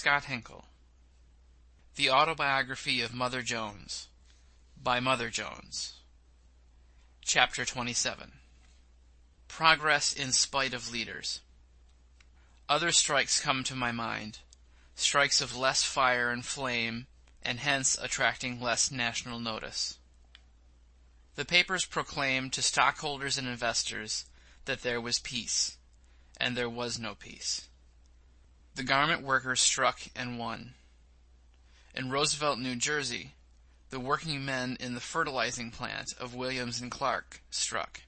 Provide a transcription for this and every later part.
Scott Hinkle. The Autobiography of Mother Jones, by Mother Jones. Chapter 27. Progress in Spite of Leaders. Other strikes come to my mind, strikes of less fire and flame, and hence attracting less national notice. The papers proclaimed to stockholders and investors that there was peace, and there was no peace. The garment workers struck and won. In Roosevelt, New Jersey, the working men in the fertilizing plant of Williams and Clark struck.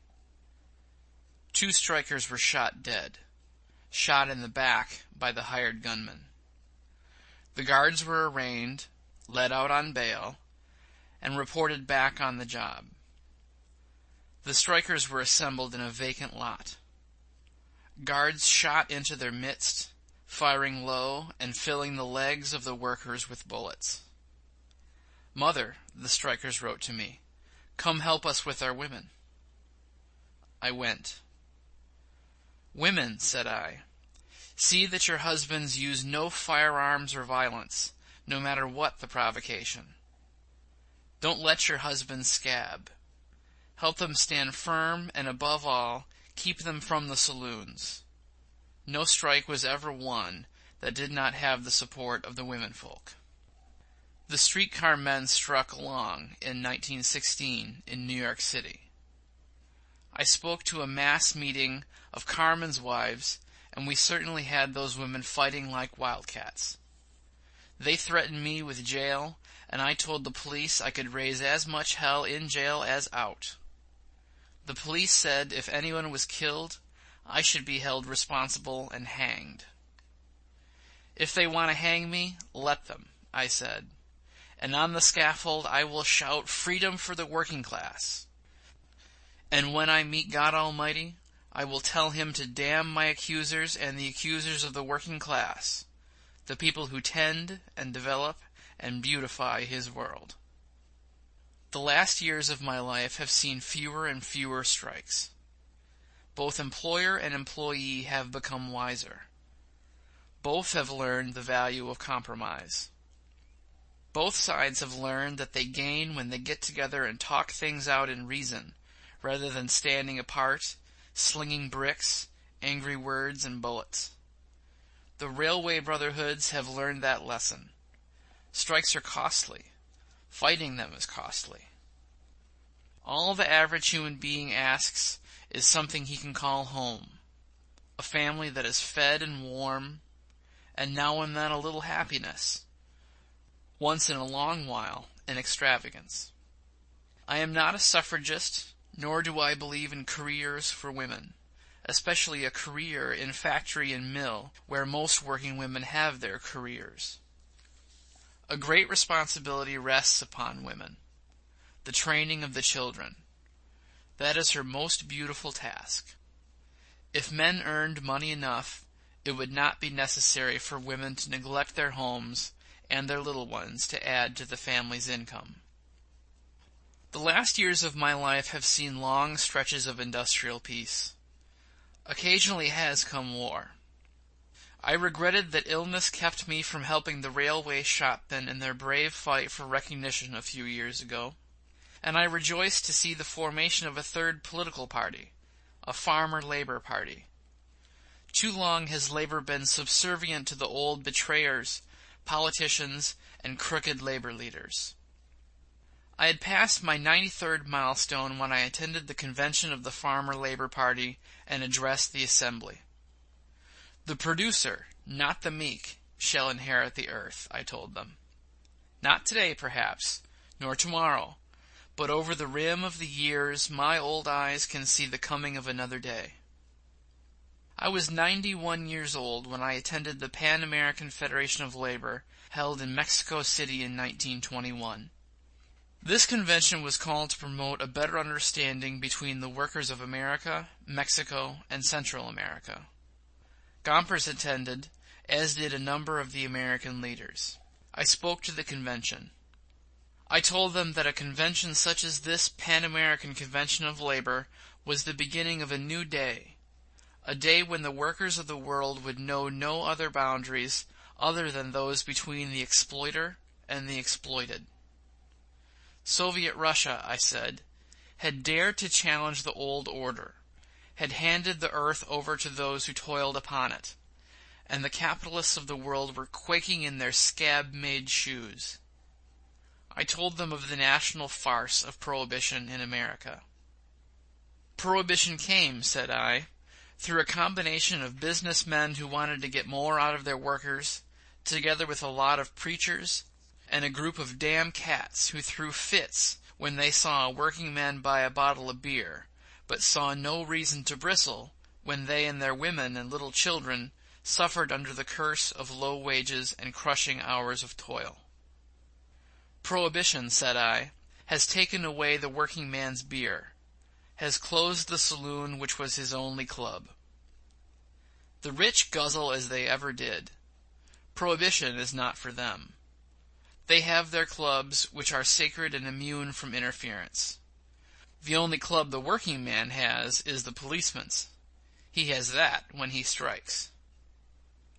2 strikers were shot dead, shot in the back by the hired gunmen. The guards were arraigned, let out on bail, and reported back on the job. The strikers were assembled in a vacant lot. Guards shot into their midst, firing low and filling the legs of the workers with bullets. "Mother," the strikers wrote to me, "come help us with our women." I went. "Women," said I, "see that your husbands use no firearms or violence, no matter what the provocation. Don't let your husbands scab. Help them stand firm, and above all, keep them from the saloons. No strike was ever won that did not have the support of the womenfolk." The streetcar men struck along in 1916 in New York City. I spoke to a mass meeting of carmen's wives, and we certainly had those women fighting like wildcats. They threatened me with jail, and I told the police I could raise as much hell in jail as out. The police said if anyone was killed, I should be held responsible and hanged. "If they want to hang me, let them," I said, "and on the scaffold I will shout freedom for the working class. And when I meet God Almighty, I will tell him to damn my accusers and the accusers of the working class, the people who tend and develop and beautify his world." The last years of my life have seen fewer and fewer strikes. Both employer and employee have become wiser. Both have learned the value of compromise. Both sides have learned that they gain when they get together and talk things out in reason, rather than standing apart, slinging bricks, angry words, and bullets. The railway brotherhoods have learned that lesson. Strikes are costly. Fighting them is costly. All the average human being asks is something he can call home, a family that is fed and warm, and now and then a little happiness, once in a long while an extravagance. I am not a suffragist, nor do I believe in careers for women, especially a career in factory and mill where most working women have their careers. A great responsibility rests upon women, the training of the children. That is her most beautiful task. If men earned money enough, it would not be necessary for women to neglect their homes and their little ones to add to the family's income. The last years of my life have seen long stretches of industrial peace. Occasionally has come war. I regretted that illness kept me from helping the railway shopmen in their brave fight for recognition a few years ago, and I rejoiced to see the formation of a third political party, a farmer-labor party. Too long has labor been subservient to the old betrayers, politicians, and crooked labor leaders. I had passed my 93rd milestone when I attended the convention of the Farmer-Labor Party and addressed the assembly. "The producer, not the meek, shall inherit the earth," I told them. "Not today, perhaps, nor tomorrow, but over the rim of the years my old eyes can see the coming of another day." I was 91 years old when I attended the Pan American Federation of Labor, held in Mexico City in 1921. This convention was called to promote a better understanding between the workers of America, Mexico, and Central America. Gompers attended, as did a number of the American leaders. I spoke to the convention. I told them that a convention such as this Pan-American Convention of Labor was the beginning of a new day, a day when the workers of the world would know no other boundaries other than those between the exploiter and the exploited. Soviet Russia, I said, had dared to challenge the old order, had handed the earth over to those who toiled upon it, and the capitalists of the world were quaking in their scab-made shoes. I told them of the national farce of Prohibition in America. Prohibition came, said I, through a combination of businessmen who wanted to get more out of their workers, together with a lot of preachers, and a group of damn cats who threw fits when they saw a working man buy a bottle of beer, but saw no reason to bristle when they and their women and little children suffered under the curse of low wages and crushing hours of toil. Prohibition, said I, has taken away the working man's beer, has closed the saloon which was his only club. The rich guzzle as they ever did. Prohibition is not for them. They have their clubs, which are sacred and immune from interference. The only club the working man has is the policeman's. He has that when he strikes.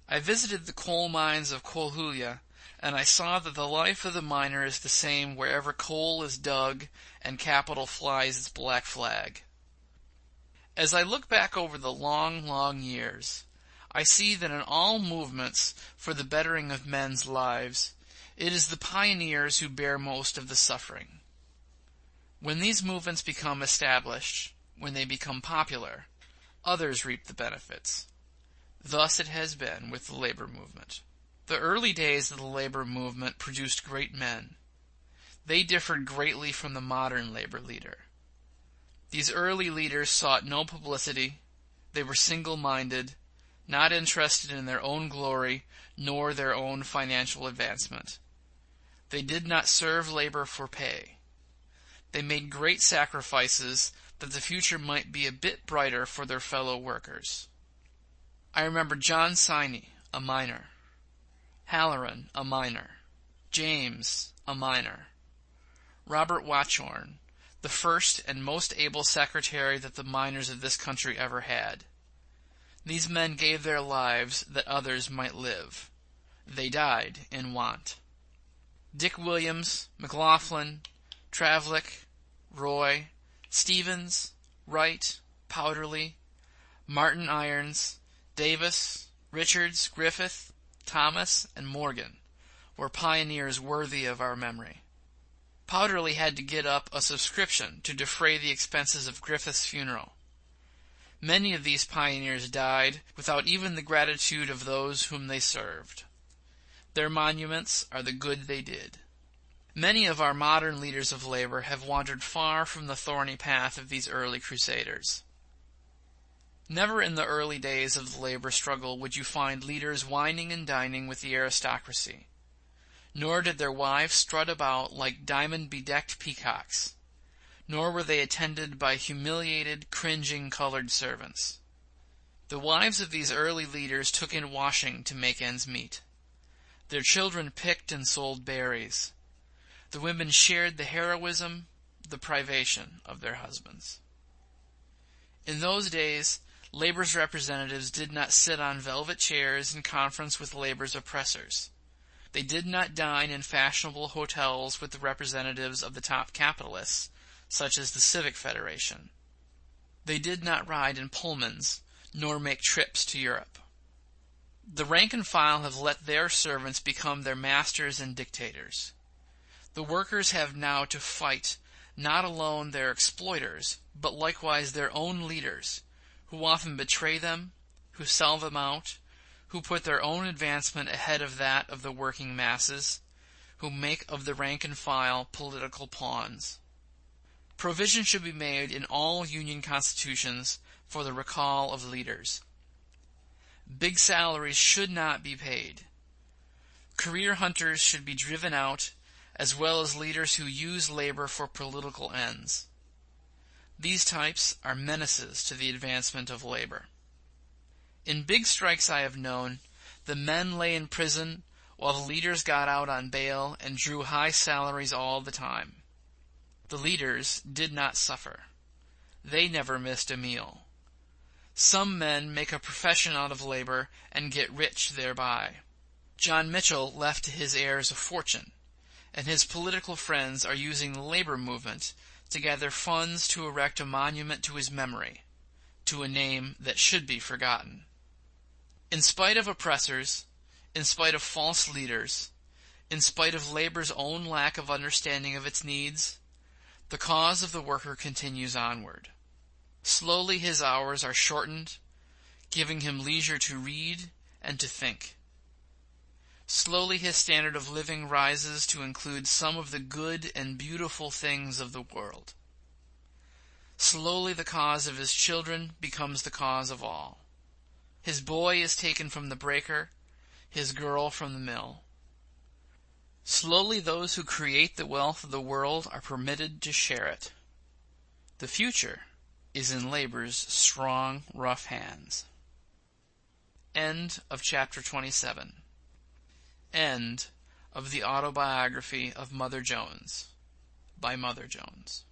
I visited the coal mines of Kolhulia, and I saw that the life of the miner is the same wherever coal is dug and capital flies its black flag. As I look back over the long, long years, I see that in all movements for the bettering of men's lives, it is the pioneers who bear most of the suffering. When these movements become established, when they become popular, others reap the benefits. Thus it has been with the labor movement. The early days of the labor movement produced great men. They differed greatly from the modern labor leader. These early leaders sought no publicity. They were single-minded, not interested in their own glory nor their own financial advancement. They did not serve labor for pay. They made great sacrifices that the future might be a bit brighter for their fellow workers. I remember John Siney, a miner; Halloran, a miner; James, a miner; Robert Watchorn, the first and most able secretary that the miners of this country ever had. These men gave their lives that others might live. They died in want. Dick Williams, McLaughlin, Travlick, Roy, Stevens, Wright, Powderly, Martin Irons, Davis, Richards, Griffith, Thomas, and Morgan were pioneers worthy of our memory. Powderly had to get up a subscription to defray the expenses of Griffith's funeral. Many of these pioneers died without even the gratitude of those whom they served. Their monuments are the good they did. Many of our modern leaders of labor have wandered far from the thorny path of these early crusaders. Never in the early days of the labor struggle would you find leaders wining and dining with the aristocracy, nor did their wives strut about like diamond-bedecked peacocks, nor were they attended by humiliated, cringing colored servants. The wives of these early leaders took in washing to make ends meet. Their children picked and sold berries. The women shared the heroism, the privation of their husbands. In those days, labor's representatives did not sit on velvet chairs in conference with labor's oppressors. They did not dine in fashionable hotels with the representatives of the top capitalists, such as the Civic Federation. They did not ride in Pullmans, nor make trips to Europe. The rank and file have let their servants become their masters and dictators. The workers have now to fight not alone their exploiters, but likewise their own leaders, who often betray them, who sell them out, who put their own advancement ahead of that of the working masses, who make of the rank and file political pawns. Provision should be made in all Union constitutions for the recall of leaders. Big salaries should not be paid. Career hunters should be driven out, as well as leaders who use labor for political ends. These types are menaces to the advancement of labor. In big strikes I have known, the men lay in prison while the leaders got out on bail and drew high salaries all the time. The leaders did not suffer. They never missed a meal. Some men make a profession out of labor and get rich thereby. John Mitchell left to his heirs a fortune, and his political friends are using the labor movement to gather funds to erect a monument to his memory, to a name that should be forgotten. In spite of oppressors, in spite of false leaders, in spite of labor's own lack of understanding of its needs, the cause of the worker continues onward. Slowly his hours are shortened, giving him leisure to read and to think. Slowly his standard of living rises to include some of the good and beautiful things of the world. Slowly the cause of his children becomes the cause of all. His boy is taken from the breaker, his girl from the mill. Slowly those who create the wealth of the world are permitted to share it. The future is in labor's strong, rough hands. End of chapter 27. End of the Autobiography of Mother Jones by Mother Jones.